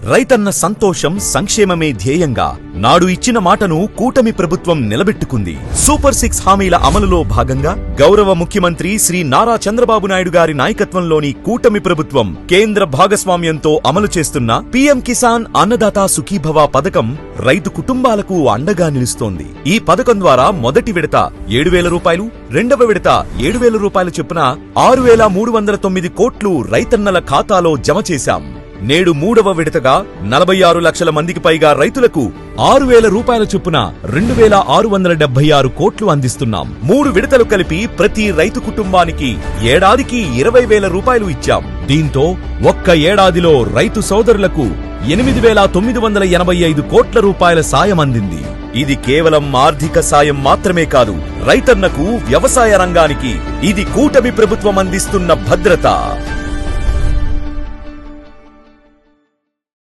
రైతన్న సంతోషం సంక్షేమమే ధ్యేయంగా నాడు ఇచ్చిన మాటను కూటమి ప్రభుత్వం నిలబెట్టుకుంది. సూపర్ 6 హామీల అమలులో భాగంగా గౌరవ ముఖ్యమంత్రి శ్రీ నారా చంద్రబాబు నాయుడు గారి నాయకత్వంలోని కూటమి ప్రభుత్వం కేంద్ర భాగస్వామ్యంతో అమలు చేస్తున్న పీఎం కిసాన్ అన్నదాత సుఖీభవ పథకం రైతు కుటుంబాలకు అండగా నిలుస్తోంది. ఈ పథకం ద్వారా మొదటి విడత 7,000 రూపాయలు, రెండవ విడత 7,000 రూపాయల చొప్పున 6,309 కోట్లు రైతన్నల ఖాతాలో జమ చేశాం. నేడు మూడవ విడతగా 46 లక్షల మందికి పైగా రైతులకు 6,000 రూపాయల చొప్పున 2,676 కోట్లు అందిస్తున్నాం. 3 విడతలు కలిపి ప్రతి రైతు కుటుంబానికి ఏడాదికి 20,000 రూపాయలు ఇచ్చాం. దీంతో ఒక్క ఏడాదిలో రైతు సోదరులకు 8,985 కోట్ల రూపాయల సాయం అందింది. ఇది కేవలం ఆర్థిక సాయం మాత్రమే కాదు, రైతన్నకు, వ్యవసాయ రంగానికి ఇది కూటమి ప్రభుత్వం అందిస్తున్న భద్రత.